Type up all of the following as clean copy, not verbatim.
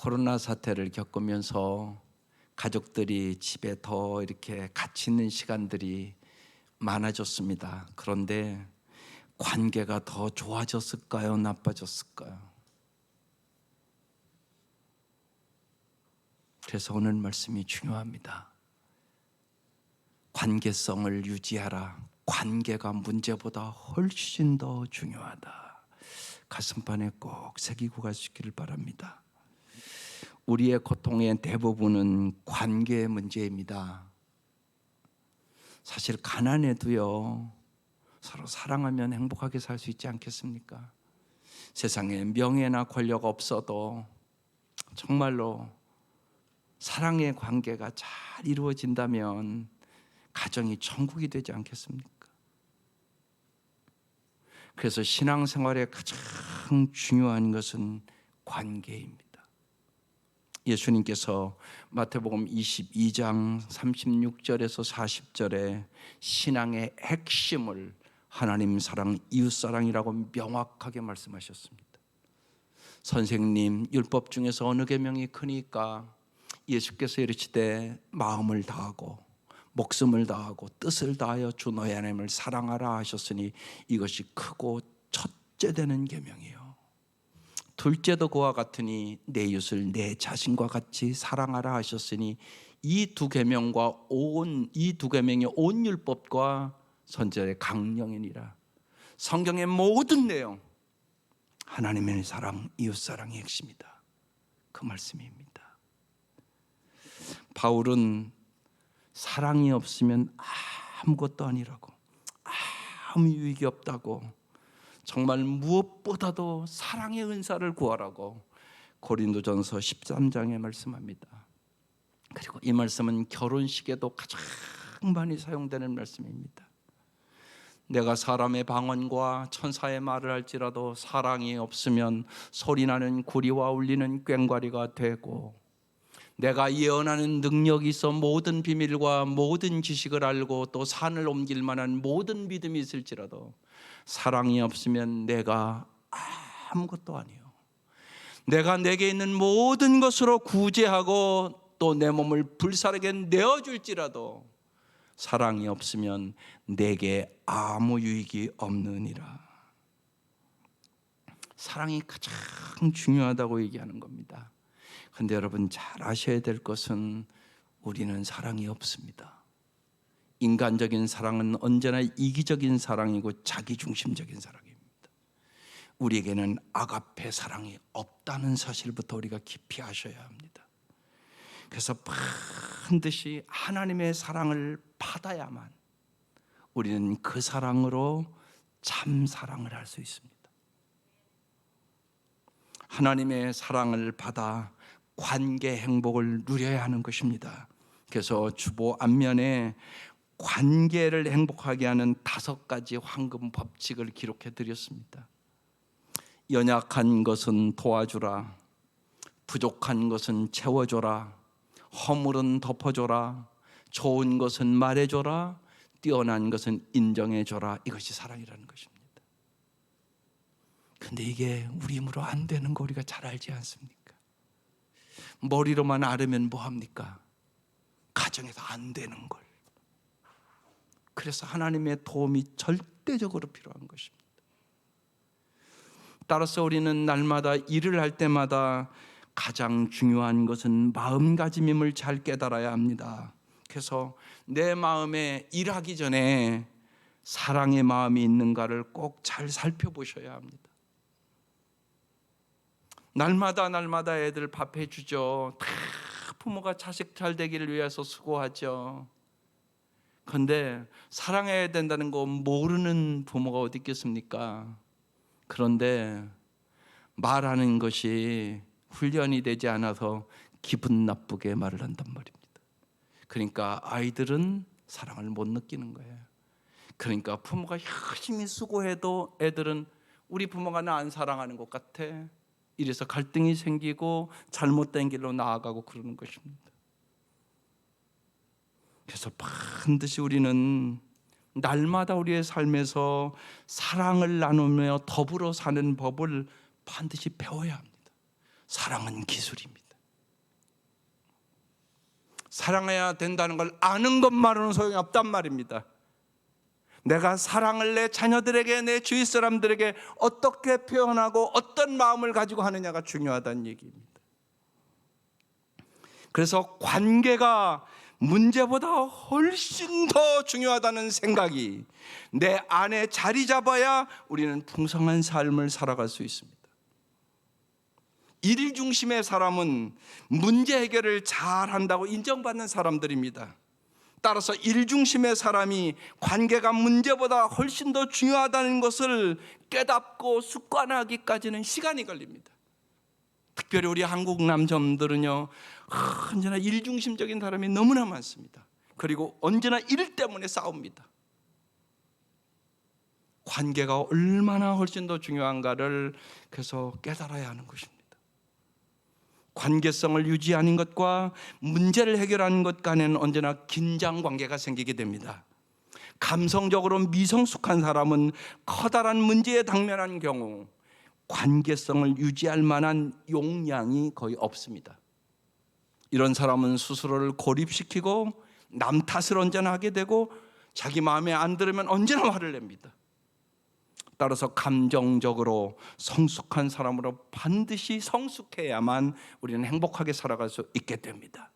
코로나 사태를 겪으면서 가족들이 집에 더 이렇게 같이 있는 시간들이 많아졌습니다. 그런데 관계가 더 좋아졌을까요? 나빠졌을까요? 그래서 오늘 말씀이 중요합니다. 관계성을 유지하라. 관계가 문제보다 훨씬 더 중요하다. 가슴판에 꼭 새기고 가시기를 바랍니다. 우리의 고통의 대부분은 관계의 문제입니다. 사실 가난해도요, 서로 사랑하면 행복하게 살 수 있지 않겠습니까? 세상에 명예나 권력 없어도 정말로 사랑의 관계가 잘 이루어진다면 가정이 천국이 되지 않겠습니까? 그래서 신앙생활에 가장 중요한 것은 관계입니다. 예수님께서 마태복음 22장 36절에서 40절에 신앙의 핵심을 하나님 사랑, 이웃 사랑이라고 명확하게 말씀하셨습니다. 선생님, 율법 중에서 어느 계명이 크니까? 예수께서 이르시되 마음을 다하고 목숨을 다하고 뜻을 다하여 주 너의 하나님을 사랑하라 하셨으니 이것이 크고 첫째 되는 계명이요. 둘째도 그와 같으니 내 이웃을 내 자신과 같이 사랑하라 하셨으니 이 두 계명이 온 율법과 선지자의 강령이니라. 성경의 모든 내용, 하나님의 사랑, 이웃 사랑의 핵심이다. 그 말씀입니다. 바울은 사랑이 없으면 아무것도 아니라고, 아무 유익이 없다고, 정말 무엇보다도 사랑의 은사를 구하라고 고린도전서 13장에 말씀합니다. 그리고 이 말씀은 결혼식에도 가장 많이 사용되는 말씀입니다. 내가 사람의 방언과 천사의 말을 할지라도 사랑이 없으면 소리나는 구리와 울리는 꽹과리가 되고, 내가 예언하는 능력이 있어 모든 비밀과 모든 지식을 알고 또 산을 옮길 만한 모든 믿음이 있을지라도 사랑이 없으면 내가 아무것도 아니요. 내가 내게 있는 모든 것으로 구제하고 또 내 몸을 불사르게 내어줄지라도 사랑이 없으면 내게 아무 유익이 없느니라. 사랑이 가장 중요하다고 얘기하는 겁니다. 그런데 여러분 잘 아셔야 될 것은 우리는 사랑이 없습니다. 인간적인 사랑은 언제나 이기적인 사랑이고 자기중심적인 사랑입니다. 우리에게는 아가페 사랑이 없다는 사실부터 우리가 깊이 아셔야 합니다. 그래서 반드시 하나님의 사랑을 받아야만 우리는 그 사랑으로 참 사랑을 할 수 있습니다. 하나님의 사랑을 받아 관계 행복을 누려야 하는 것입니다. 그래서 주보 앞면에 관계를 행복하게 하는 5가지 황금 법칙을 기록해 드렸습니다. 연약한 것은 도와주라, 부족한 것은 채워줘라, 허물은 덮어줘라, 좋은 것은 말해줘라, 뛰어난 것은 인정해줘라. 이것이 사랑이라는 것입니다. 근데 이게 우리 힘으로 안 되는 거 우리가 잘 알지 않습니까? 머리로만 알으면 뭐합니까? 가정에서 안 되는 걸. 그래서 하나님의 도움이 절대적으로 필요한 것입니다. 따라서 우리는 날마다 일을 할 때마다 가장 중요한 것은 마음가짐임을 잘 깨달아야 합니다. 그래서 내 마음에 일하기 전에 사랑의 마음이 있는가를 꼭 잘 살펴보셔야 합니다. 날마다 애들 밥 해주죠. 다 부모가 자식 잘 되기를 위해서 수고하죠. 그런데 사랑해야 된다는 거 모르는 부모가 어디 있겠습니까? 그런데 말하는 것이 훈련이 되지 않아서 기분 나쁘게 말을 한단 말입니다. 그러니까 아이들은 사랑을 못 느끼는 거예요. 그러니까 부모가 열심히 수고해도 애들은 우리 부모가 나 안 사랑하는 것 같아. 이래서 갈등이 생기고 잘못된 길로 나아가고 그러는 것입니다. 그래서 반드시 우리는 날마다 우리의 삶에서 사랑을 나누며 더불어 사는 법을 반드시 배워야 합니다. 사랑은 기술입니다. 사랑해야 된다는 걸 아는 것만으로는 소용이 없단 말입니다. 내가 사랑을 내 자녀들에게, 내 주위 사람들에게 어떻게 표현하고 어떤 마음을 가지고 하느냐가 중요하다는 얘기입니다. 그래서 관계가 문제보다 훨씬 더 중요하다는 생각이 내 안에 자리 잡아야 우리는 풍성한 삶을 살아갈 수 있습니다. 일 중심의 사람은 문제 해결을 잘한다고 인정받는 사람들입니다. 따라서 일 중심의 사람이 관계가 문제보다 훨씬 더 중요하다는 것을 깨닫고 습관하기까지는 시간이 걸립니다. 특별히 우리 한국 남자들은요, 언제나 일 중심적인 사람이 너무나 많습니다. 그리고 언제나 일 때문에 싸웁니다. 관계가 얼마나 훨씬 더 중요한가를 그래서 깨달아야 하는 것입니다. 관계성을 유지하는 것과 문제를 해결하는 것 간에는 언제나 긴장 관계가 생기게 됩니다. 감성적으로 미성숙한 사람은 커다란 문제에 당면한 경우 관계성을 유지할 만한 용량이 거의 없습니다. 이런 사람은 스스로를 고립시키고 남 탓을 언제나 하게 되고 자기 마음에 안 들으면 언제나 화를 냅니다. 따라서 감정적으로 성숙한 사람으로 반드시 성숙해야만 우리는 행복하게 살아갈 수 있게 됩니다.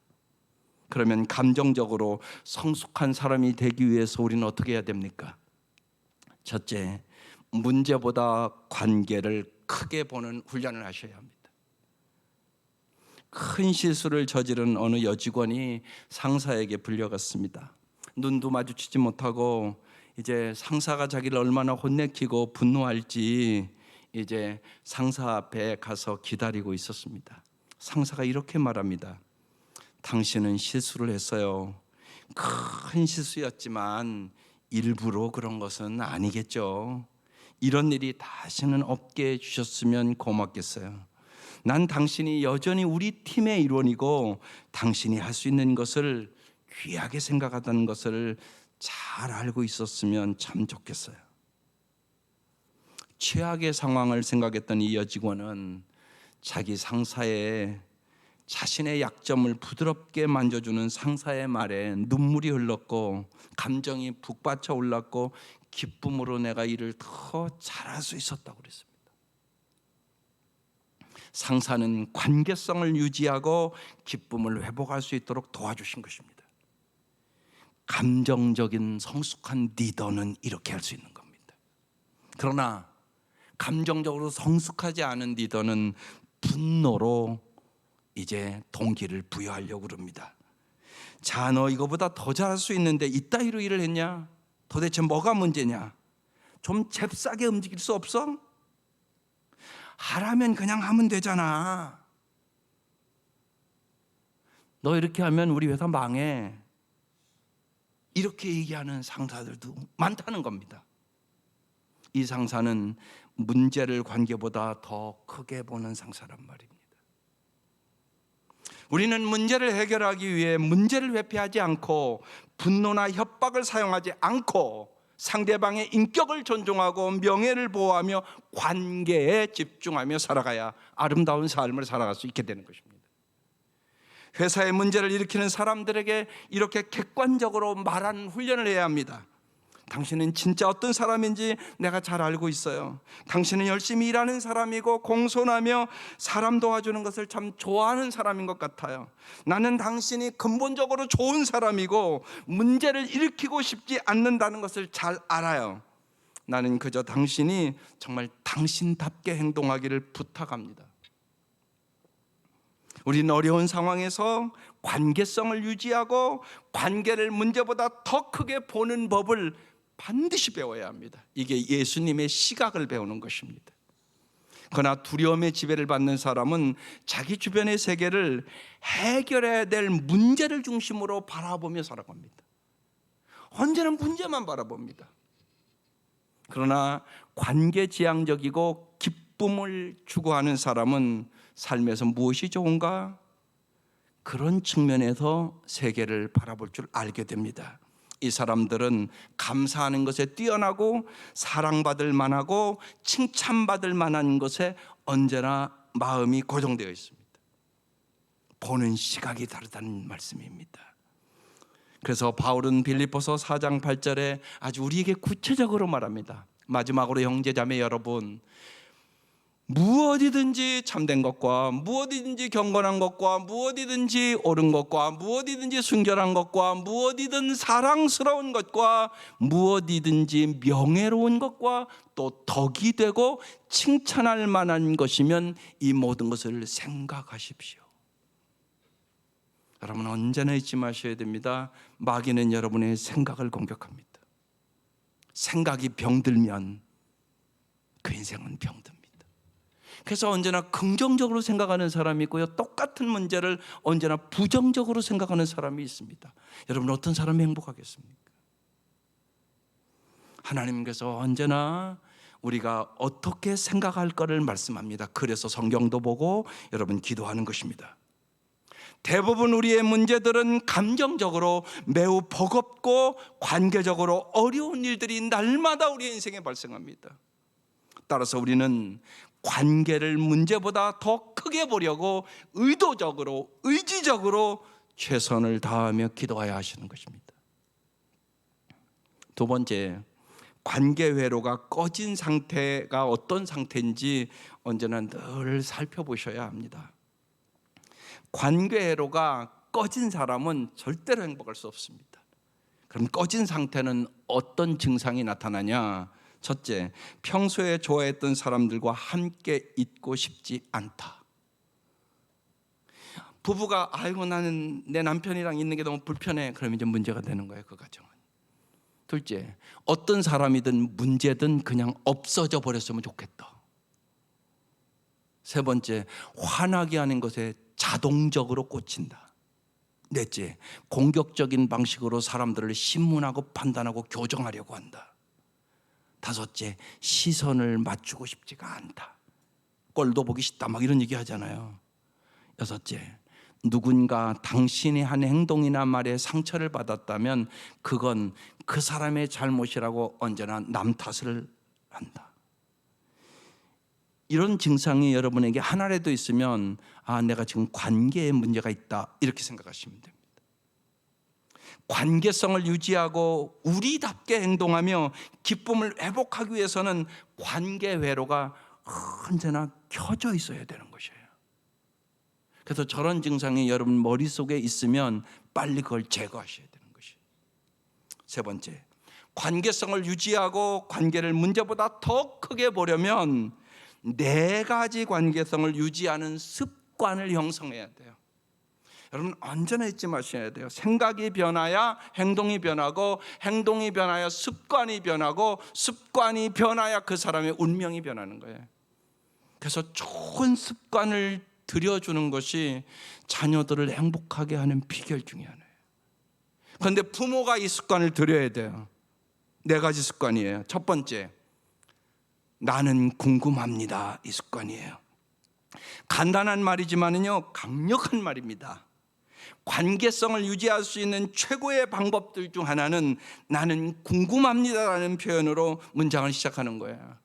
그러면 감정적으로 성숙한 사람이 되기 위해서 우리는 어떻게 해야 됩니까? 첫째, 문제보다 관계를 크게 보는 훈련을 하셔야 합니다. 큰 실수를 저지른 어느 여직원이 상사에게 불려갔습니다. 눈도 마주치지 못하고 이제 상사가 자기를 얼마나 혼내키고 분노할지 이제 상사 앞에 가서 기다리고 있었습니다. 상사가 이렇게 말합니다. 당신은 실수를 했어요. 큰 실수였지만 일부러 그런 것은 아니겠죠. 이런 일이 다시는 없게 해주셨으면 고맙겠어요. 난 당신이 여전히 우리 팀의 일원이고 당신이 할 수 있는 것을 귀하게 생각하다는 것을 잘 알고 있었으면 참 좋겠어요. 최악의 상황을 생각했던 이 여직원은 자기 상사의 자신의 약점을 부드럽게 만져주는 상사의 말에 눈물이 흘렀고 감정이 북받쳐 올랐고 기쁨으로 내가 일을 더 잘할 수 있었다고 그랬습니다. 상사는 관계성을 유지하고 기쁨을 회복할 수 있도록 도와주신 것입니다. 감정적인 성숙한 리더는 이렇게 할 수 있는 겁니다. 그러나 감정적으로 성숙하지 않은 리더는 분노로 이제 동기를 부여하려고 그럽니다. 자, 너 이거보다 더 잘할 수 있는데 이따위로 일을 했냐? 도대체 뭐가 문제냐? 좀 잽싸게 움직일 수 없어? 하라면 그냥 하면 되잖아. 너 이렇게 하면 우리 회사 망해. 이렇게 얘기하는 상사들도 많다는 겁니다. 이 상사는 문제를 관계보다 더 크게 보는 상사란 말입니다. 우리는 문제를 해결하기 위해 문제를 회피하지 않고 분노나 협박을 사용하지 않고 상대방의 인격을 존중하고 명예를 보호하며 관계에 집중하며 살아가야 아름다운 삶을 살아갈 수 있게 되는 것입니다. 회사의 문제를 일으키는 사람들에게 이렇게 객관적으로 말하는 훈련을 해야 합니다. 당신은 진짜 어떤 사람인지 내가 잘 알고 있어요. 당신은 열심히 일하는 사람이고 공손하며 사람 도와주는 것을 참 좋아하는 사람인 것 같아요. 나는 당신이 근본적으로 좋은 사람이고 문제를 일으키고 싶지 않는다는 것을 잘 알아요. 나는 그저 당신이 정말 당신답게 행동하기를 부탁합니다. 우리는 어려운 상황에서 관계성을 유지하고 관계를 문제보다 더 크게 보는 법을 반드시 배워야 합니다. 이게 예수님의 시각을 배우는 것입니다. 그러나 두려움의 지배를 받는 사람은 자기 주변의 세계를 해결해야 될 문제를 중심으로 바라보며 살아갑니다. 언제나 문제만 바라봅니다. 그러나 관계지향적이고 기쁨을 추구하는 사람은 삶에서 무엇이 좋은가? 그런 측면에서 세계를 바라볼 줄 알게 됩니다. 이 사람들은 감사하는 것에 뛰어나고 사랑받을 만하고 칭찬받을 만한 것에 언제나 마음이 고정되어 있습니다. 보는 시각이 다르다는 말씀입니다. 그래서 바울은 빌립보서 4장 8절에 아주 우리에게 구체적으로 말합니다. 마지막으로 형제자매 여러분, 무엇이든지 참된 것과 무엇이든지 경건한 것과 무엇이든지 옳은 것과 무엇이든지 순결한 것과 무엇이든 사랑스러운 것과 무엇이든지 명예로운 것과 또 덕이 되고 칭찬할 만한 것이면 이 모든 것을 생각하십시오. 여러분 언제나 잊지 마셔야 됩니다. 마귀는 여러분의 생각을 공격합니다. 생각이 병들면 그 인생은 병듭니다. 그래서 언제나 긍정적으로 생각하는 사람이 있고요, 똑같은 문제를 언제나 부정적으로 생각하는 사람이 있습니다. 여러분 어떤 사람이 행복하겠습니까? 하나님께서 언제나 우리가 어떻게 생각할 거를 말씀합니다. 그래서 성경도 보고 여러분 기도하는 것입니다. 대부분 우리의 문제들은 감정적으로 매우 버겁고 관계적으로 어려운 일들이 날마다 우리의 인생에 발생합니다. 따라서 우리는 관계를 문제보다 더 크게 보려고 의도적으로 의지적으로 최선을 다하며 기도해야 하시는 것입니다. 두 번째, 관계 회로가 꺼진 상태가 어떤 상태인지 언제나 늘 살펴보셔야 합니다. 관계 회로가 꺼진 사람은 절대로 행복할 수 없습니다. 그럼 꺼진 상태는 어떤 증상이 나타나냐? 첫째, 평소에 좋아했던 사람들과 함께 있고 싶지 않다. 부부가 아이고 나는 내 남편이랑 있는 게 너무 불편해. 그럼 이제 문제가 되는 거예요, 그 가정은. 둘째, 어떤 사람이든 문제든 그냥 없어져 버렸으면 좋겠다. 세 번째, 화나게 하는 것에 자동적으로 꽂힌다. 넷째, 공격적인 방식으로 사람들을 신문하고 판단하고 교정하려고 한다. 다섯째, 시선을 맞추고 싶지가 않다. 꼴도 보기 싫다 막 이런 얘기 하잖아요. 여섯째, 누군가 당신의 한 행동이나 말에 상처를 받았다면 그건 그 사람의 잘못이라고 언제나 남 탓을 한다. 이런 증상이 여러분에게 하나라도 있으면 내가 지금 관계에 문제가 있다 이렇게 생각하시면 됩니다. 관계성을 유지하고 우리답게 행동하며 기쁨을 회복하기 위해서는 관계 회로가 언제나 켜져 있어야 되는 것이에요. 그래서 저런 증상이 여러분 머릿속에 있으면 빨리 그걸 제거하셔야 되는 것이에요. 세 번째, 관계성을 유지하고 관계를 문제보다 더 크게 보려면 네 가지 관계성을 유지하는 습관을 형성해야 돼요. 여러분 언제나 잊지 마셔야 돼요. 생각이 변해야 행동이 변하고 행동이 변하여 습관이 변하고 습관이 변해야 그 사람의 운명이 변하는 거예요. 그래서 좋은 습관을 들여주는 것이 자녀들을 행복하게 하는 비결 중에 하나예요. 그런데 부모가 이 습관을 들여야 돼요. 네 가지 습관이에요. 첫 번째, 나는 궁금합니다. 이 습관이에요. 간단한 말이지만요 강력한 말입니다. 관계성을 유지할 수 있는 최고의 방법들 중 하나는 나는 궁금합니다라는 표현으로 문장을 시작하는 거예요.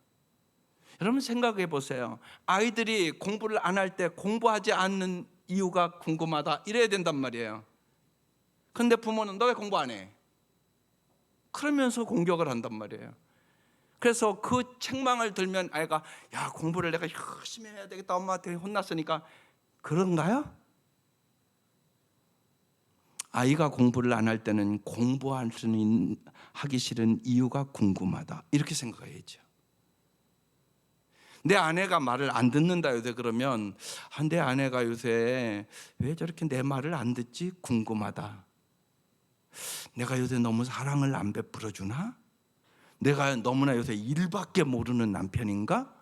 여러분 생각해 보세요. 아이들이 공부를 안 할 때 공부하지 않는 이유가 궁금하다 이래야 된단 말이에요. 근데 부모는 너 왜 공부 안 해? 그러면서 공격을 한단 말이에요. 그래서 그 책망을 들면 아이가 야 공부를 내가 열심히 해야 되겠다 엄마한테 혼났으니까 그런가요? 아이가 공부를 안 할 때는 하기 싫은 이유가 궁금하다 이렇게 생각해야죠. 내 아내가 말을 안 듣는다 요새 그러면 내 아내가 요새 왜 저렇게 내 말을 안 듣지? 궁금하다. 내가 요새 너무 사랑을 안 베풀어 주나? 내가 너무나 요새 일밖에 모르는 남편인가?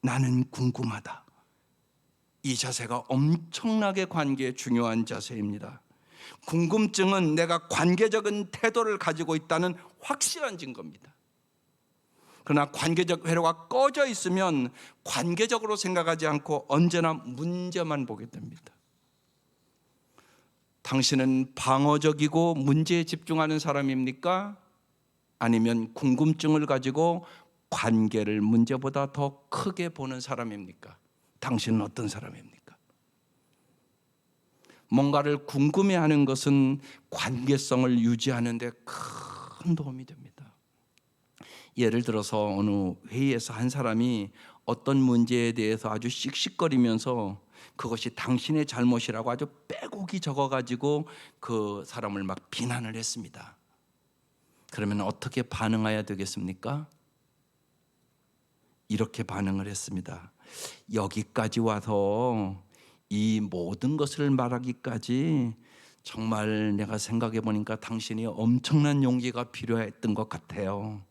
나는 궁금하다. 이 자세가 엄청나게 관계에 중요한 자세입니다. 궁금증은 내가 관계적인 태도를 가지고 있다는 확실한 증거입니다. 그러나 관계적 회로가 꺼져 있으면 관계적으로 생각하지 않고 언제나 문제만 보게 됩니다. 당신은 방어적이고 문제에 집중하는 사람입니까? 아니면 궁금증을 가지고 관계를 문제보다 더 크게 보는 사람입니까? 당신은 어떤 사람입니까? 뭔가를 궁금해하는 것은 관계성을 유지하는 데 큰 도움이 됩니다. 예를 들어서 어느 회의에서 한 사람이 어떤 문제에 대해서 아주 씩씩거리면서 그것이 당신의 잘못이라고 아주 빼곡히 적어가지고 그 사람을 막 비난을 했습니다. 그러면 어떻게 반응해야 되겠습니까? 이렇게 반응을 했습니다. 여기까지 와서 이 모든 것을 말하기까지 정말 내가 생각해 보니까 당신이 엄청난 용기가 필요했던 것 같아요.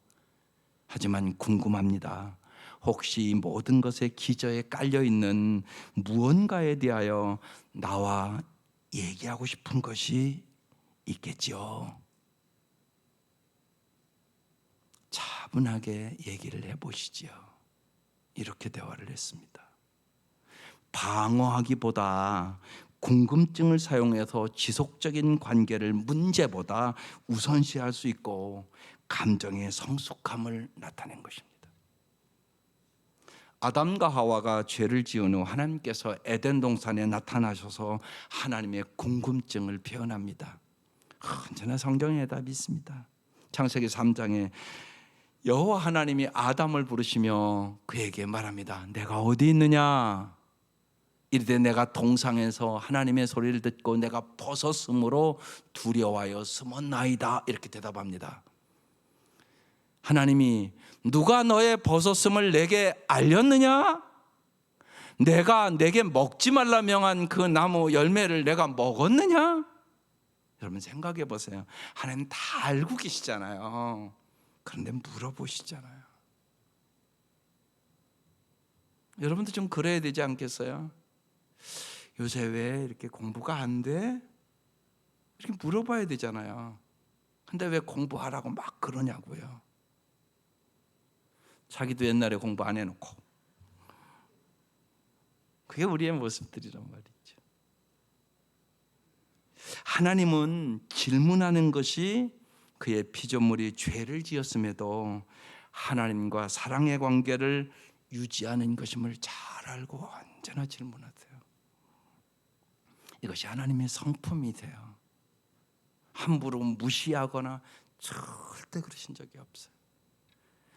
하지만 궁금합니다. 혹시 이 모든 것의 기저에 깔려 있는 무언가에 대하여 나와 얘기하고 싶은 것이 있겠죠. 차분하게 얘기를 해보시지요. 이렇게 대화를 했습니다. 방어하기보다 궁금증을 사용해서 지속적인 관계를 문제보다 우선시할 수 있고 감정의 성숙함을 나타낸 것입니다. 아담과 하와가 죄를 지은 후 하나님께서 에덴 동산에 나타나셔서 하나님의 궁금증을 표현합니다. 언제나 성경에 답이 있습니다. 창세기 3장에 여호와 하나님이 아담을 부르시며 그에게 말합니다. 내가 어디 있느냐? 이르되 내가 동상에서 하나님의 소리를 듣고 내가 벗었으므로 두려워하여 숨었나이다. 이렇게 대답합니다. 하나님이 누가 너의 벗었음을 내게 알렸느냐? 내가 내게 먹지 말라 명한 그 나무 열매를 내가 먹었느냐? 여러분 생각해 보세요. 하나님 다 알고 계시잖아요. 그런데 물어보시잖아요. 여러분도 좀 그래야 되지 않겠어요? 요새 왜 이렇게 공부가 안 돼? 이렇게 물어봐야 되잖아요. 근데 왜 공부하라고 막 그러냐고요. 자기도 옛날에 공부 안 해놓고. 그게 우리의 모습들이란 말이죠. 하나님은 질문하는 것이 그의 피조물이 죄를 지었음에도 하나님과 사랑의 관계를 유지하는 것임을 잘 알고 언제나 질문하세요. 이것이 하나님의 성품이세요. 함부로 무시하거나 절대 그러신 적이 없어요.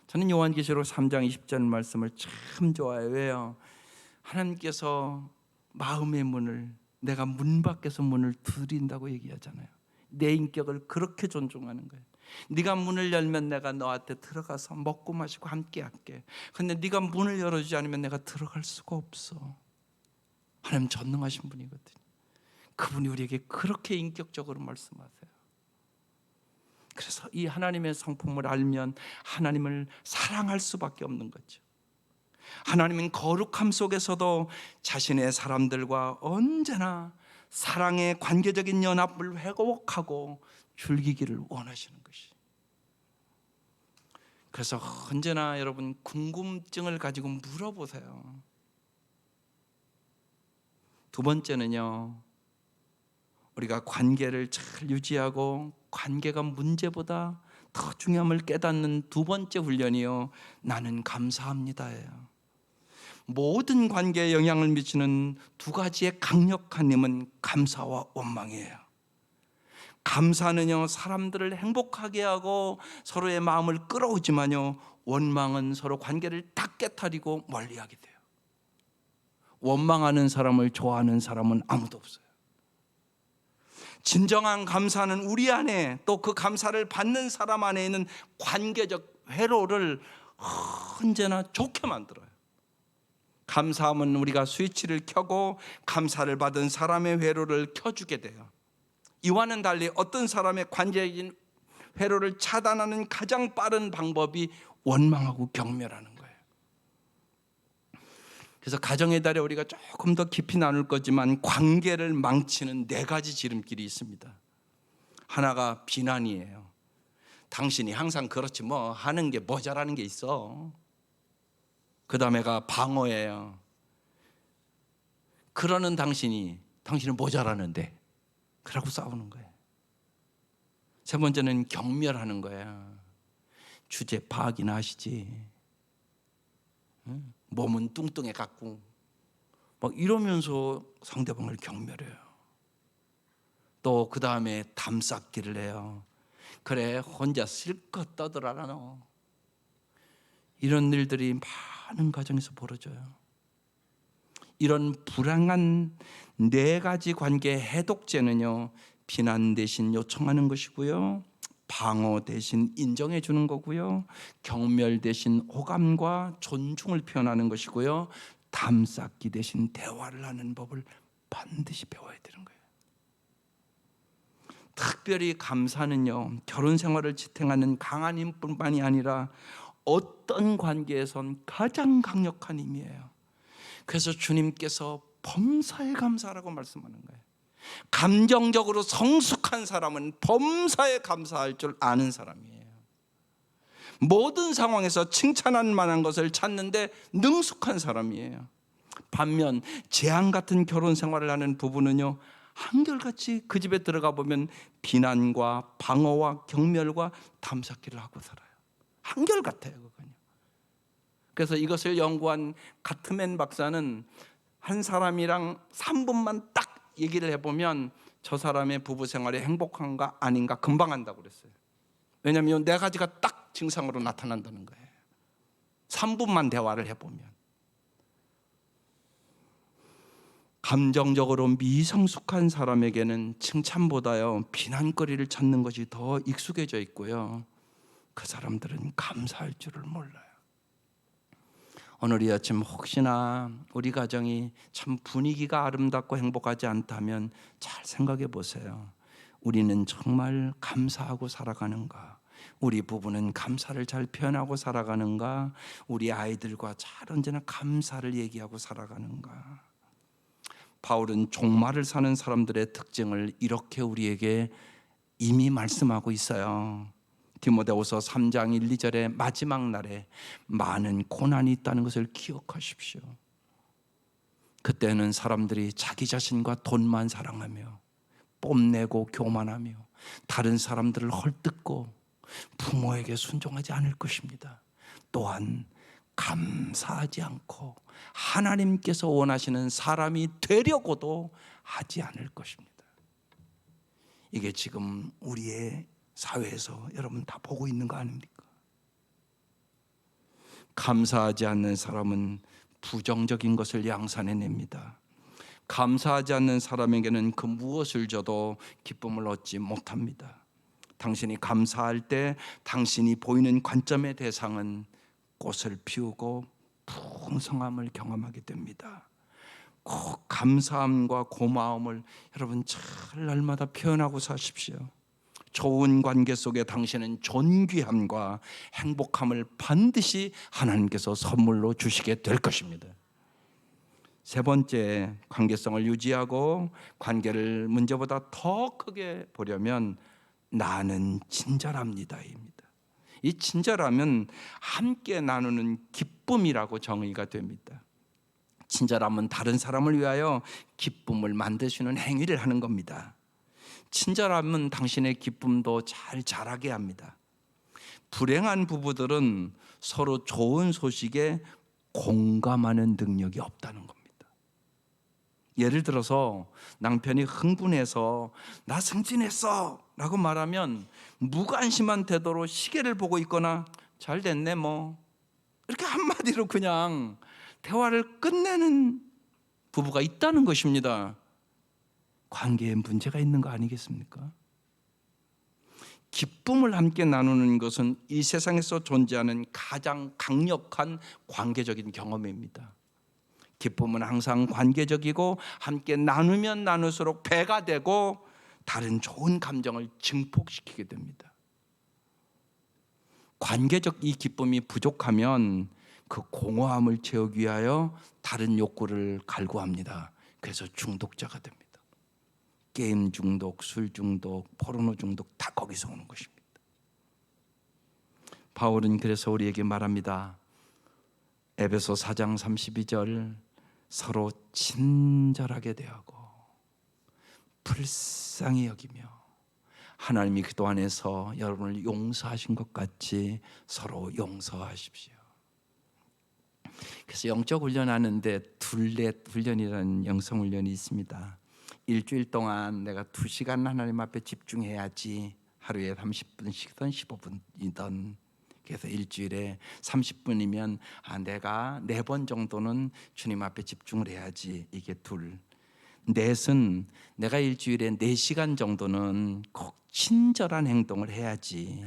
저는 요한계시록 3장 20절 말씀을 참 좋아해요. 왜요? 하나님께서 마음의 문을, 내가 문 밖에서 문을 두드린다고 얘기하잖아요. 내 인격을 그렇게 존중하는 거예요. 네가 문을 열면 내가 너한테 들어가서 먹고 마시고 함께 할게. 근데 네가 문을 열어주지 않으면 내가 들어갈 수가 없어. 하나님 전능하신 분이거든요. 그분이 우리에게 그렇게 인격적으로 말씀하세요. 그래서 이 하나님의 성품을 알면 하나님을 사랑할 수밖에 없는 거죠. 하나님은 거룩함 속에서도 자신의 사람들과 언제나 사랑의 관계적인 연합을 회복하고 즐기기를 원하시는 것이. 그래서 언제나 여러분 궁금증을 가지고 물어보세요. 두 번째는요, 우리가 관계를 잘 유지하고 관계가 문제보다 더 중요함을 깨닫는 두 번째 훈련이요, 나는 감사합니다예요. 모든 관계에 영향을 미치는 두 가지의 강력한 힘은 감사와 원망이에요. 감사는요, 사람들을 행복하게 하고 서로의 마음을 끌어오지만요, 원망은 서로 관계를 다 깨트리고 멀리하게 돼요. 원망하는 사람을 좋아하는 사람은 아무도 없어요. 진정한 감사는 우리 안에, 또 그 감사를 받는 사람 안에 있는 관계적 회로를 언제나 좋게 만들어요. 감사함은 우리가 스위치를 켜고 감사를 받은 사람의 회로를 켜주게 돼요. 이와는 달리 어떤 사람의 관계적인 회로를 차단하는 가장 빠른 방법이 원망하고 경멸하는 거예요. 그래서 가정의 달에 우리가 조금 더 깊이 나눌 거지만 관계를 망치는 네 가지 지름길이 있습니다. 하나가 비난이에요. 당신이 항상 그렇지 뭐 하는 게 모자라는 게 있어. 그 다음에가 방어예요. 그러는 당신은 모자라는데 그러고 싸우는 거예요. 세 번째는 경멸하는 거예요. 주제 파악이나 하시지. 몸은 뚱뚱해 갖고 막 이러면서 상대방을 경멸해요. 또 그 다음에 담쌓기를 해요. 그래 혼자 실컷 떠들어라 너. 이런 일들이 많은 가정에서 벌어져요. 이런 불행한 네 가지 관계의 해독제는요, 비난 대신 요청하는 것이고요, 방어 대신 인정해 주는 거고요, 경멸 대신 호감과 존중을 표현하는 것이고요, 담쌓기 대신 대화를 하는 법을 반드시 배워야 되는 거예요. 특별히 감사는요, 결혼 생활을 지탱하는 강한 힘뿐만이 아니라 어떤 관계에선 가장 강력한 힘이에요. 그래서 주님께서 범사에 감사라고 말씀하는 거예요. 감정적으로 성숙한 사람은 범사에 감사할 줄 아는 사람이에요. 모든 상황에서 칭찬할 만한 것을 찾는데 능숙한 사람이에요. 반면 재앙 같은 결혼 생활을 하는 부부는요, 한결같이 그 집에 들어가 보면 비난과 방어와 경멸과 담쌓기를 하고 살아요. 한결같아요, 그건요. 그래서 이것을 연구한 가트맨 박사는 한 사람이랑 3분만 딱 얘기를 해보면 저 사람의 부부 생활이 행복한가 아닌가 금방 안다고 그랬어요. 왜냐하면 네 가지가 딱 증상으로 나타난다는 거예요. 3분만 대화를 해보면. 감정적으로 미성숙한 사람에게는 칭찬보다요, 비난거리를 찾는 것이 더 익숙해져 있고요, 그 사람들은 감사할 줄을 몰라요. 오늘 이 아침 혹시나 우리 가정이 참 분위기가 아름답고 행복하지 않다면 잘 생각해 보세요. 우리는 정말 감사하고 살아가는가? 우리 부부는 감사를 잘 표현하고 살아가는가? 우리 아이들과 잘 언제나 감사를 얘기하고 살아가는가? 바울은 종말을 사는 사람들의 특징을 이렇게 우리에게 이미 말씀하고 있어요. 디모데후서 3장 1, 2절에 마지막 날에 많은 고난이 있다는 것을 기억하십시오. 그때는 사람들이 자기 자신과 돈만 사랑하며 뽐내고 교만하며 다른 사람들을 헐뜯고 부모에게 순종하지 않을 것입니다. 또한 감사하지 않고 하나님께서 원하시는 사람이 되려고도 하지 않을 것입니다. 이게 지금 우리의 사회에서 여러분 다 보고 있는 거 아닙니까? 감사하지 않는 사람은 부정적인 것을 양산해냅니다. 감사하지 않는 사람에게는 그 무엇을 줘도 기쁨을 얻지 못합니다. 당신이 감사할 때 당신이 보이는 관점의 대상은 꽃을 피우고 풍성함을 경험하게 됩니다. 꼭 감사함과 고마움을 여러분 잘 날마다 표현하고 사십시오. 좋은 관계 속에 당신은 존귀함과 행복함을 반드시 하나님께서 선물로 주시게 될 것입니다. 세 번째, 관계성을 유지하고 관계를 문제보다 더 크게 보려면 나는 친절합니다입니다. 이 친절함은 함께 나누는 기쁨이라고 정의가 됩니다. 친절함은 다른 사람을 위하여 기쁨을 만드시는 행위를 하는 겁니다. 친절함은 당신의 기쁨도 잘 자라게 합니다. 불행한 부부들은 서로 좋은 소식에 공감하는 능력이 없다는 겁니다. 예를 들어서 남편이 흥분해서 나 승진했어 라고 말하면 무관심한 태도로 시계를 보고 있거나 잘 됐네 뭐 이렇게 한마디로 그냥 대화를 끝내는 부부가 있다는 것입니다. 관계에 문제가 있는 거 아니겠습니까? 기쁨을 함께 나누는 것은 이 세상에서 존재하는 가장 강력한 관계적인 경험입니다. 기쁨은 항상 관계적이고 함께 나누면 나눌수록 배가 되고 다른 좋은 감정을 증폭시키게 됩니다. 관계적 이 기쁨이 부족하면 그 공허함을 채우기 위하여 다른 욕구를 갈구합니다. 그래서 중독자가 됩니다. 게임 중독, 술 중독, 포르노 중독 다 거기서 오는 것입니다. 바울은 그래서 우리에게 말합니다. 에베소 4장 32절 서로 친절하게 대하고 불쌍히 여기며 하나님이 그도 안에서 여러분을 용서하신 것 같이 서로 용서하십시오. 그래서 영적 훈련하는데 둘렛 훈련이라는 영성 훈련이 있습니다. 일주일 동안 내가 2시간 하나님 앞에 집중해야지. 하루에 30분씩이든 15분이든. 그래서 일주일에 30분이면 내가 4번 정도는 주님 앞에 집중을 해야지. 이게 둘. 넷은 내가 일주일에 4시간 정도는 꼭 친절한 행동을 해야지.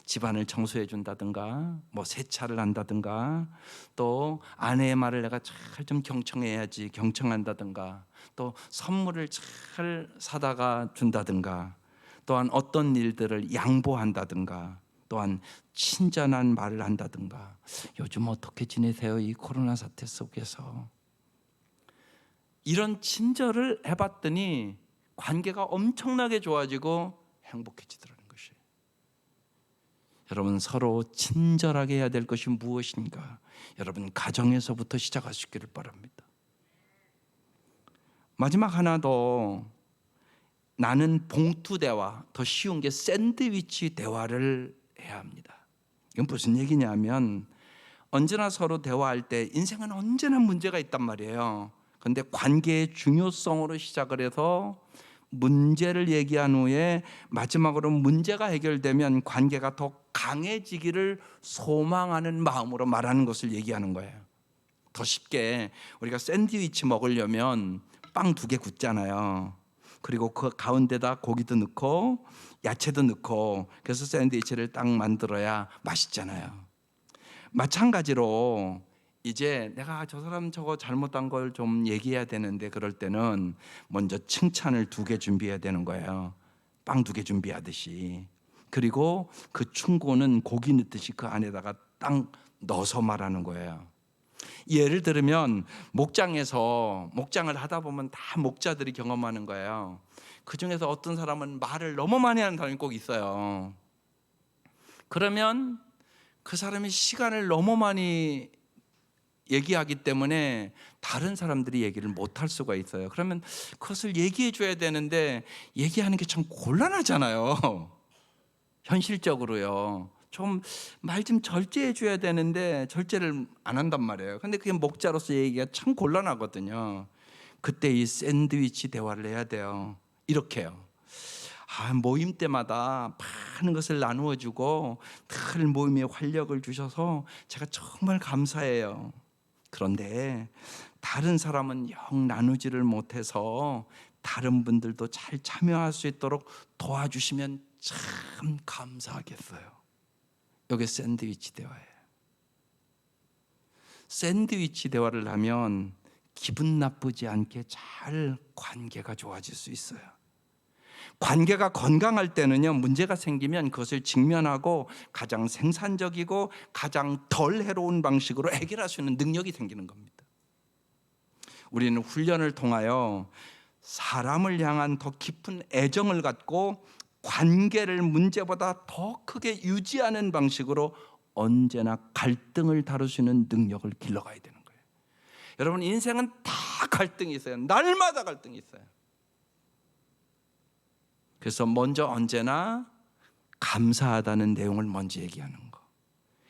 집안을 청소해 준다든가, 뭐 세차를 한다든가, 또 아내의 말을 내가 잘 좀 경청해야지, 경청한다든가, 또 선물을 잘 사다가 준다든가, 또한 어떤 일들을 양보한다든가, 또한 친절한 말을 한다든가. 요즘 어떻게 지내세요? 이 코로나 사태 속에서. 이런 친절을 해봤더니 관계가 엄청나게 좋아지고 행복해지더라고요. 여러분, 서로 친절하게 해야 될 것이 무엇인가? 여러분, 가정에서부터 시작하시기를 바랍니다. 마지막 하나 더, 나는 봉투 대화, 더 쉬운 게 샌드위치 대화를 해야 합니다. 이건 무슨 얘기냐면, 언제나 서로 대화할 때 인생은 언제나 문제가 있단 말이에요. 그런데 관계의 중요성으로 시작을 해서 문제를 얘기한 후에 마지막으로 문제가 해결되면 관계가 더 강해지기를 소망하는 마음으로 말하는 것을 얘기하는 거예요. 더 쉽게, 우리가 샌드위치 먹으려면 빵 2개 굽잖아요. 그리고 그 가운데다 고기도 넣고 야채도 넣고, 그래서 샌드위치를 딱 만들어야 맛있잖아요. 마찬가지로 이제 내가 저 사람 저거 잘못한 걸 좀 얘기해야 되는데, 그럴 때는 먼저 칭찬을 2개 준비해야 되는 거예요. 빵 2개 준비하듯이. 그리고 그 충고는 고기 넣듯이 그 안에다가 딱 넣어서 말하는 거예요. 예를 들면 목장에서 목장을 하다 보면 다 목자들이 경험하는 거예요. 그 중에서 어떤 사람은 말을 너무 많이 하는 사람이 꼭 있어요. 그러면 그 사람이 시간을 너무 많이 얘기하기 때문에 다른 사람들이 얘기를 못할 수가 있어요. 그러면 그것을 얘기해 줘야 되는데 얘기하는 게 참 곤란하잖아요. 현실적으로요. 좀 말 좀 절제해 줘야 되는데 절제를 안 한단 말이에요. 근데 그게 목자로서 얘기가 참 곤란하거든요. 그때 이 샌드위치 대화를 해야 돼요. 이렇게요. 모임 때마다 많은 것을 나누어 주고 늘 모임에 활력을 주셔서 제가 정말 감사해요. 그런데 다른 사람은 영 나누지를 못해서 다른 분들도 잘 참여할 수 있도록 도와주시면 참 감사하겠어요. 이게 샌드위치 대화예요. 샌드위치 대화를 하면 기분 나쁘지 않게 잘 관계가 좋아질 수 있어요. 관계가 건강할 때는요, 문제가 생기면 그것을 직면하고 가장 생산적이고 가장 덜 해로운 방식으로 해결할 수 있는 능력이 생기는 겁니다. 우리는 훈련을 통하여 사람을 향한 더 깊은 애정을 갖고 관계를 문제보다 더 크게 유지하는 방식으로 언제나 갈등을 다룰 수 있는 능력을 길러가야 되는 거예요. 여러분, 인생은 다 갈등이 있어요. 날마다 갈등이 있어요. 그래서 먼저 언제나 감사하다는 내용을 먼저 얘기하는 거,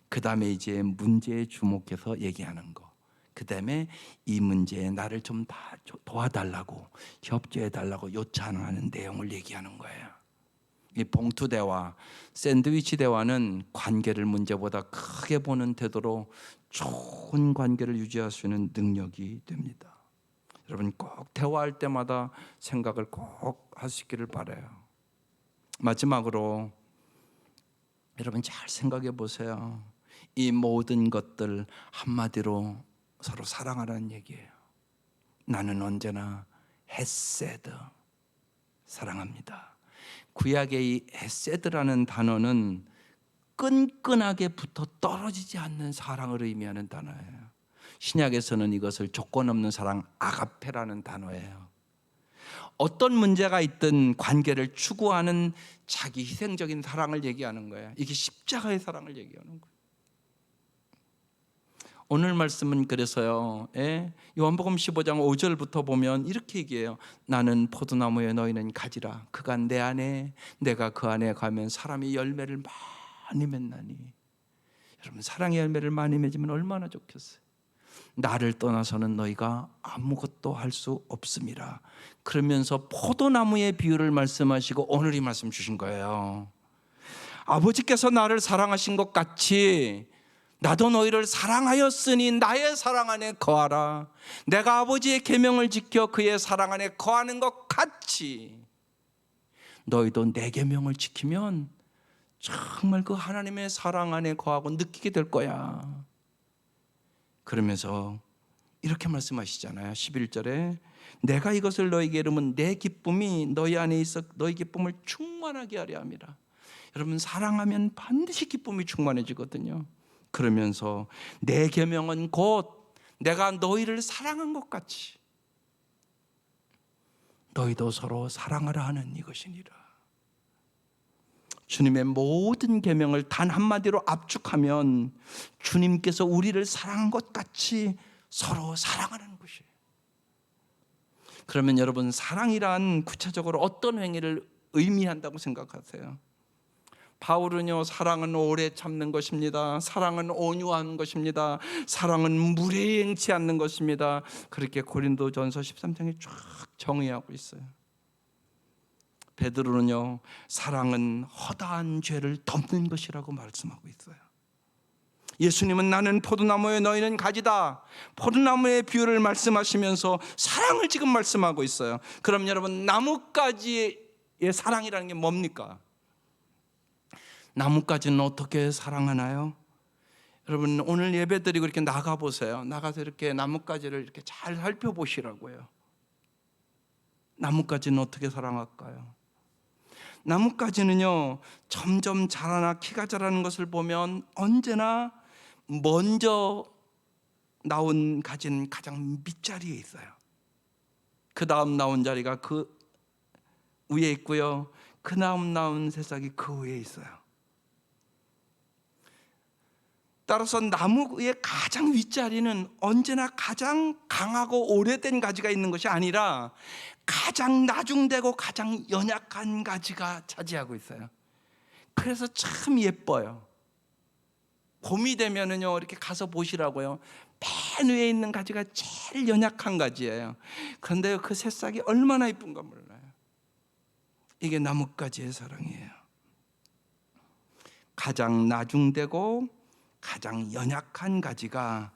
그 다음에 이제 문제에 주목해서 얘기하는 거, 그 다음에 이 문제에 나를 좀 도와달라고, 협조해달라고 요청하는 내용을 얘기하는 거예요. 이 봉투 대화, 샌드위치 대화는 관계를 문제보다 크게 보는 태도로 좋은 관계를 유지할 수 있는 능력이 됩니다. 여러분, 꼭 대화할 때마다 생각을 꼭 할 수 있기를 바라요. 마지막으로 여러분, 잘 생각해 보세요. 이 모든 것들 한마디로 서로 사랑하라는 얘기예요. 나는 언제나 헤세드, 사랑합니다. 구약의 이 헤세드라는 단어는 끈끈하게 붙어 떨어지지 않는 사랑을 의미하는 단어예요. 신약에서는 이것을 조건 없는 사랑, 아가페라는 단어예요. 어떤 문제가 있든 관계를 추구하는 자기 희생적인 사랑을 얘기하는 거예요. 이게 십자가의 사랑을 얘기하는 거예요. 오늘 말씀은 그래서요, 요한복음 15장 5절부터 보면 이렇게 얘기해요. 나는 포도나무에 너희는 가지라. 그가 내 안에, 내가 그 안에 가면 사람이 열매를 많이 맺나니. 여러분, 사랑의 열매를 많이 맺으면 얼마나 좋겠어요. 나를 떠나서는 너희가 아무것도 할 수 없음이라. 그러면서 포도나무의 비유를 말씀하시고 오늘 이 말씀 주신 거예요. 아버지께서 나를 사랑하신 것 같이 나도 너희를 사랑하였으니 나의 사랑 안에 거하라. 내가 아버지의 계명을 지켜 그의 사랑 안에 거하는 것 같이 너희도 내 계명을 지키면 정말 그 하나님의 사랑 안에 거하고 느끼게 될 거야. 그러면서 이렇게 말씀하시잖아요. 11절에 내가 이것을 너희에게 이르면 내 기쁨이 너희 안에 있어 너희 기쁨을 충만하게 하려 함이라. 여러분, 사랑하면 반드시 기쁨이 충만해지거든요. 그러면서 내 계명은 곧 내가 너희를 사랑한 것 같이 너희도 서로 사랑하라 하는 이것이니라. 주님의 모든 계명을 단 한마디로 압축하면 주님께서 우리를 사랑한 것 같이 서로 사랑하는 것이에요. 그러면 여러분, 사랑이란 구체적으로 어떤 행위를 의미한다고 생각하세요? 바울은요, 사랑은 오래 참는 것입니다. 사랑은 온유한 것입니다. 사랑은 무례행치 않는 것입니다. 그렇게 고린도전서 13장에 쫙 정의하고 있어요. 베드로는요, 사랑은 허다한 죄를 덮는 것이라고 말씀하고 있어요. 예수님은 나는 포도나무에 너희는 가지다, 포도나무의 비유를 말씀하시면서 사랑을 지금 말씀하고 있어요. 그럼 여러분, 나뭇가지의 사랑이라는 게 뭡니까? 나뭇가지는 어떻게 사랑하나요? 여러분, 오늘 예배드리고 이렇게 나가보세요. 나가서 이렇게 나뭇가지를 이렇게 잘 살펴보시라고요. 나뭇가지는 어떻게 사랑할까요? 나뭇가지는요, 점점 자라나 키가 자라는 것을 보면 언제나 먼저 나온 가지는 가장 밑자리에 있어요. 그 다음 나온 자리가 그 위에 있고요, 그 다음 나온 새싹이 그 위에 있어요. 따라서 나무의 가장 윗자리는 언제나 가장 강하고 오래된 가지가 있는 것이 아니라 가장 나중되고 가장 연약한 가지가 차지하고 있어요. 그래서 참 예뻐요. 봄이 되면은요, 이렇게 가서 보시라고요. 맨 위에 있는 가지가 제일 연약한 가지예요. 그런데 그 새싹이 얼마나 예쁜가 몰라요. 이게 나뭇가지의 사랑이에요. 가장 나중되고 가장 연약한 가지가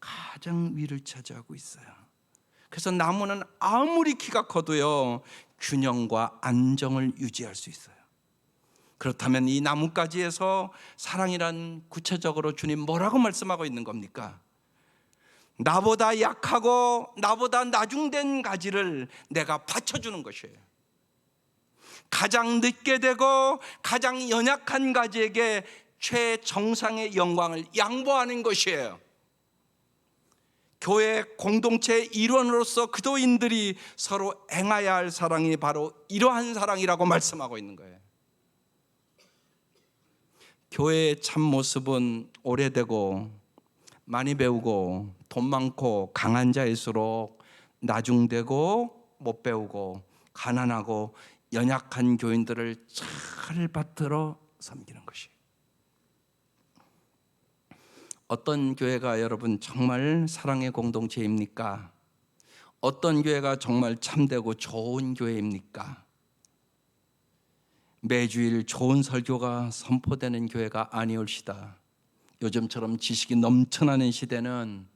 가장 위를 차지하고 있어요. 그래서 나무는 아무리 키가 커도요, 균형과 안정을 유지할 수 있어요. 그렇다면 이 나뭇가지에서 사랑이란 구체적으로 주님 뭐라고 말씀하고 있는 겁니까? 나보다 약하고 나보다 나중된 가지를 내가 받쳐주는 것이에요. 가장 늦게 되고 가장 연약한 가지에게 최정상의 영광을 양보하는 것이에요. 교회 공동체의 일원으로서 그도인들이 서로 행해야 할 사랑이 바로 이러한 사랑이라고 말씀하고 있는 거예요. 교회의 참모습은 오래되고 많이 배우고 돈 많고 강한 자일수록 나중되고 못 배우고 가난하고 연약한 교인들을 잘 받들어 섬기는 것이에요. 어떤 교회가 여러분 정말 사랑의 공동체입니까? 어떤 교회가 정말 참되고 좋은 교회입니까? 매주일 좋은 설교가 선포되는 교회가 아니올시다. 요즘처럼 지식이 넘쳐나는 시대는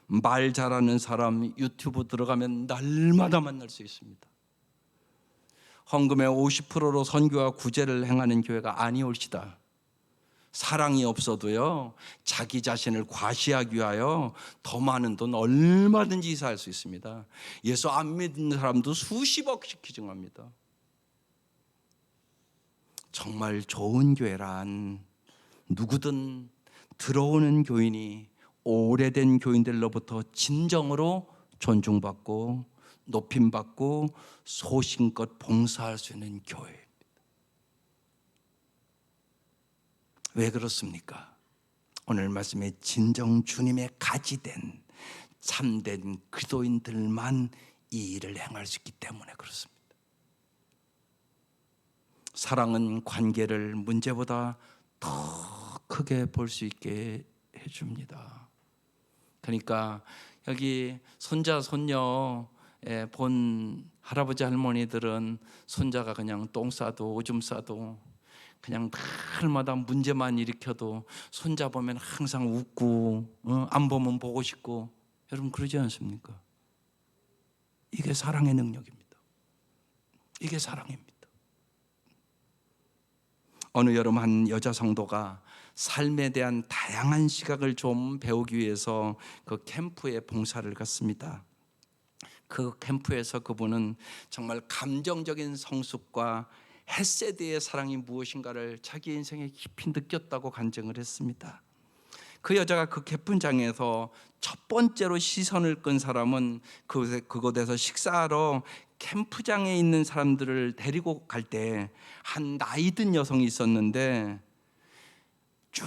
말 잘하는 사람 유튜브 들어가면 날마다 만날 수 있습니다. 헌금의 50%로 선교와 구제를 행하는 교회가 아니올시다. 사랑이 없어도요, 자기 자신을 과시하기 위하여 더 많은 돈 얼마든지 이사할 수 있습니다. 예수 안 믿는 사람도 수십억씩 기증합니다. 정말 좋은 교회란 누구든 들어오는 교인이 오래된 교인들로부터 진정으로 존중받고 높임받고 소신껏 봉사할 수 있는 교회. 왜 그렇습니까? 오늘 말씀에 진정 주님의 가지된 참된 그리스도인들만 이 일을 행할 수 있기 때문에 그렇습니다. 사랑은 관계를 문제보다 더 크게 볼 수 있게 해줍니다. 그러니까 여기 손자 손녀 본 할아버지 할머니들은 손자가 그냥 똥 싸도 오줌 싸도 그냥 날마다 문제만 일으켜도 손자 보면 항상 웃고 안 보면 보고 싶고, 여러분 그러지 않습니까? 이게 사랑의 능력입니다. 이게 사랑입니다. 어느 여름 한 여자 성도가 삶에 대한 다양한 시각을 좀 배우기 위해서 그 캠프에 봉사를 갔습니다. 그 캠프에서 그분은 정말 감정적인 성숙과 헤세드의 사랑이 무엇인가를 자기 인생에 깊이 느꼈다고 간증을 했습니다. 그 여자가 그 캠프장에서 첫 번째로 시선을 끈 사람은 그곳에서 식사하러 캠프장에 있는 사람들을 데리고 갈 때 한 나이 든 여성이 있었는데, 쭉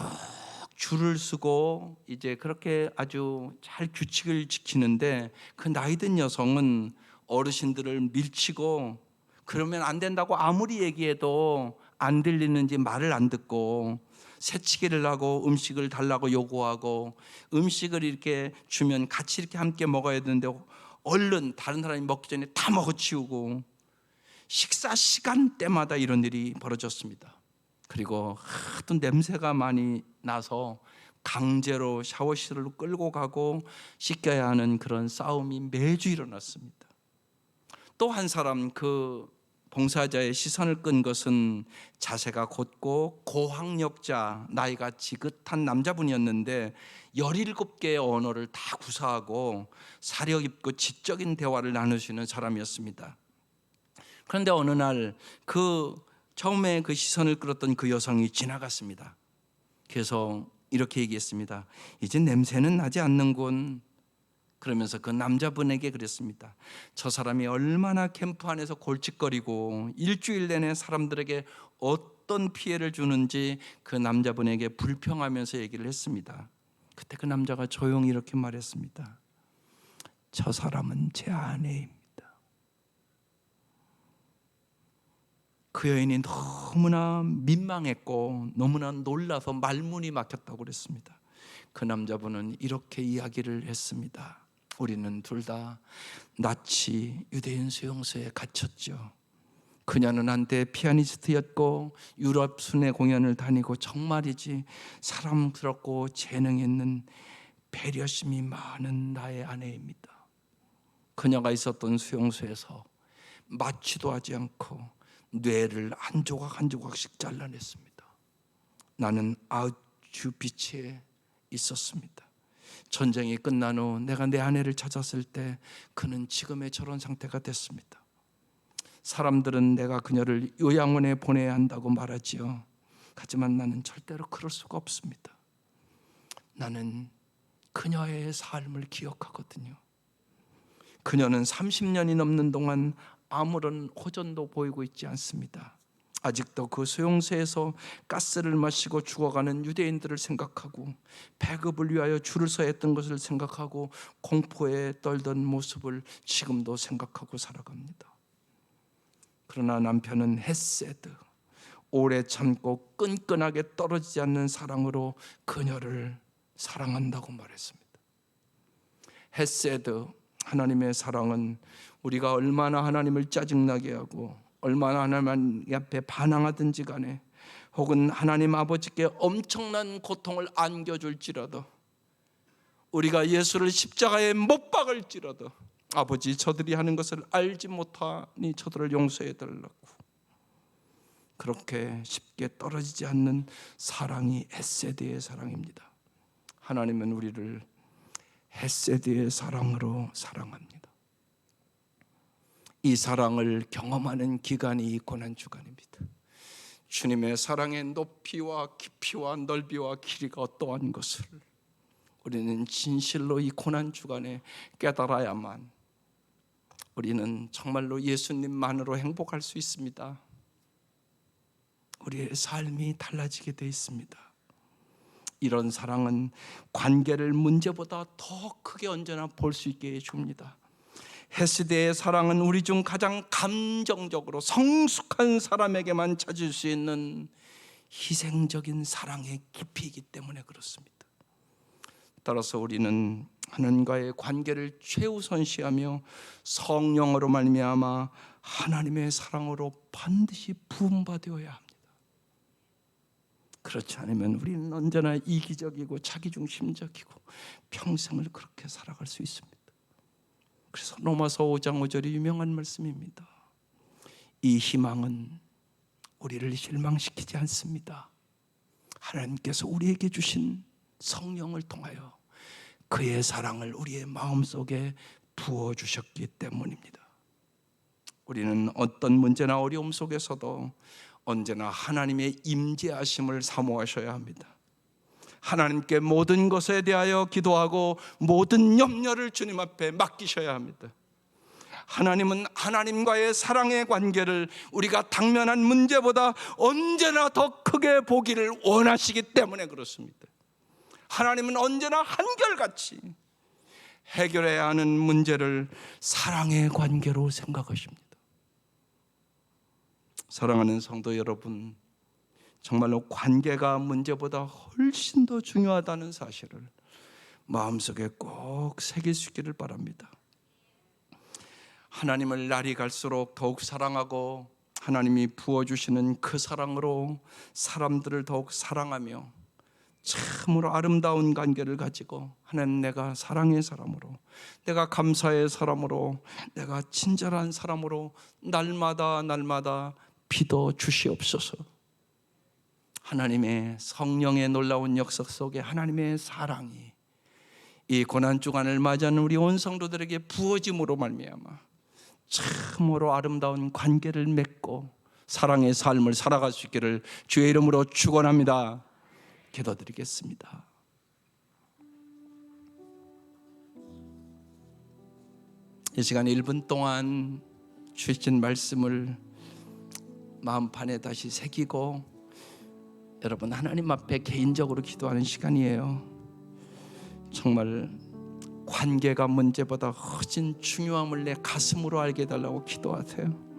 줄을 서고 이제 그렇게 아주 잘 규칙을 지키는데, 그 나이 든 여성은 어르신들을 밀치고 그러면 안 된다고 아무리 얘기해도 안 들리는지 말을 안 듣고 새치기를 하고 음식을 달라고 요구하고, 음식을 이렇게 주면 같이 이렇게 함께 먹어야 되는데 얼른 다른 사람이 먹기 전에 다 먹어치우고, 식사 시간대마다 이런 일이 벌어졌습니다. 그리고 하도 냄새가 많이 나서 강제로 샤워실로 끌고 가고 씻겨야 하는 그런 싸움이 매주 일어났습니다. 또 한 사람, 그 봉사자의 시선을 끈 것은 자세가 곧고 고학력자, 나이가 지긋한 남자분이었는데 17개의 언어를 다 구사하고 사려 깊고 지적인 대화를 나누시는 사람이었습니다. 그런데 어느 날 그 처음에 그 시선을 끌었던 그 여성이 지나갔습니다. 그래서 이렇게 얘기했습니다. 이제 냄새는 나지 않는군. 그러면서 그 남자분에게 그랬습니다. 저 사람이 얼마나 캠프 안에서 골칫거리고 일주일 내내 사람들에게 어떤 피해를 주는지 그 남자분에게 불평하면서 얘기를 했습니다. 그때 그 남자가 조용히 이렇게 말했습니다. 저 사람은 제 아내입니다. 그 여인이 너무나 민망했고 너무나 놀라서 말문이 막혔다고 그랬습니다. 그 남자분은 이렇게 이야기를 했습니다. 우리는 둘 다 나치 유대인 수용소에 갇혔죠. 그녀는 한때 피아니스트였고 유럽 순회 공연을 다니고 정말이지 사람스럽고 재능 있는 배려심이 많은 나의 아내입니다. 그녀가 있었던 수용소에서 마취도 하지 않고 뇌를 한 조각 한 조각씩 잘라냈습니다. 나는 아우슈비츠에 있었습니다. 전쟁이 끝난 후 내가 내 아내를 찾았을 때 그는 지금의 저런 상태가 됐습니다. 사람들은 내가 그녀를 요양원에 보내야 한다고 말하지요. 하지만 나는 절대로 그럴 수가 없습니다. 나는 그녀의 삶을 기억하거든요. 그녀는 30년이 넘는 동안 아무런 호전도 보이고 있지 않습니다. 아직도 그 수용소에서 가스를 마시고 죽어가는 유대인들을 생각하고 배급을 위하여 줄을 서야 했던 것을 생각하고 공포에 떨던 모습을 지금도 생각하고 살아갑니다. 그러나 남편은 헤세드, 오래 참고 끈끈하게 떨어지지 않는 사랑으로 그녀를 사랑한다고 말했습니다. 헤세드, 하나님의 사랑은 우리가 얼마나 하나님을 짜증나게 하고 얼마나 하나님 앞에 반항하든지 간에, 혹은 하나님 아버지께 엄청난 고통을 안겨줄지라도, 우리가 예수를 십자가에 못 박을지라도 아버지 저들이 하는 것을 알지 못하니 저들을 용서해 달라고, 그렇게 쉽게 떨어지지 않는 사랑이 헤세드의 사랑입니다. 하나님은 우리를 헤세드의 사랑으로 사랑합니다. 이 사랑을 경험하는 기간이 이 고난주간입니다. 주님의 사랑의 높이와 깊이와 넓이와 길이가 어떠한 것을 우리는 진실로 이 고난주간에 깨달아야만 우리는 정말로 예수님만으로 행복할 수 있습니다. 우리의 삶이 달라지게 되어 있습니다. 이런 사랑은 관계를 문제보다 더 크게 언제나 볼 수 있게 해줍니다. 헤세드의 사랑은 우리 중 가장 감정적으로 성숙한 사람에게만 찾을 수 있는 희생적인 사랑의 깊이이기 때문에 그렇습니다. 따라서 우리는 하나님과의 관계를 최우선시하며 성령으로 말미암아 하나님의 사랑으로 반드시 부음받아야 합니다. 그렇지 않으면 우리는 언제나 이기적이고 자기중심적이고 평생을 그렇게 살아갈 수 있습니다. 그래서 로마서 5장 5절이 유명한 말씀입니다. 이 희망은 우리를 실망시키지 않습니다. 하나님께서 우리에게 주신 성령을 통하여 그의 사랑을 우리의 마음속에 부어주셨기 때문입니다. 우리는 어떤 문제나 어려움 속에서도 언제나 하나님의 임재하심을 사모하셔야 합니다. 하나님께 모든 것에 대하여 기도하고 모든 염려를 주님 앞에 맡기셔야 합니다. 하나님은 하나님과의 사랑의 관계를 우리가 당면한 문제보다 언제나 더 크게 보기를 원하시기 때문에 그렇습니다. 하나님은 언제나 한결같이 해결해야 하는 문제를 사랑의 관계로 생각하십니다. 사랑하는 성도 여러분, 정말로 관계가 문제보다 훨씬 더 중요하다는 사실을 마음속에 꼭 새길 수 있기를 바랍니다. 하나님을 날이 갈수록 더욱 사랑하고 하나님이 부어주시는 그 사랑으로 사람들을 더욱 사랑하며 참으로 아름다운 관계를 가지고 하나님, 내가 사랑의 사람으로, 내가 감사의 사람으로, 내가 친절한 사람으로 날마다 빚어 주시옵소서. 하나님의 성령의 놀라운 역사 속에 하나님의 사랑이 이 고난주간을 맞이하는 우리 온 성도들에게 부어짐으로 말미암아 참으로 아름다운 관계를 맺고 사랑의 삶을 살아갈 수 있기를 주의 이름으로 축원합니다. 기도드리겠습니다. 이 시간 1분 동안 주신 말씀을 마음판에 다시 새기고 여러분 하나님 앞에 개인적으로 기도하는 시간이에요. 정말 관계가 문제보다 훨씬 중요함을 내 가슴으로 알게 해달라고 기도하세요.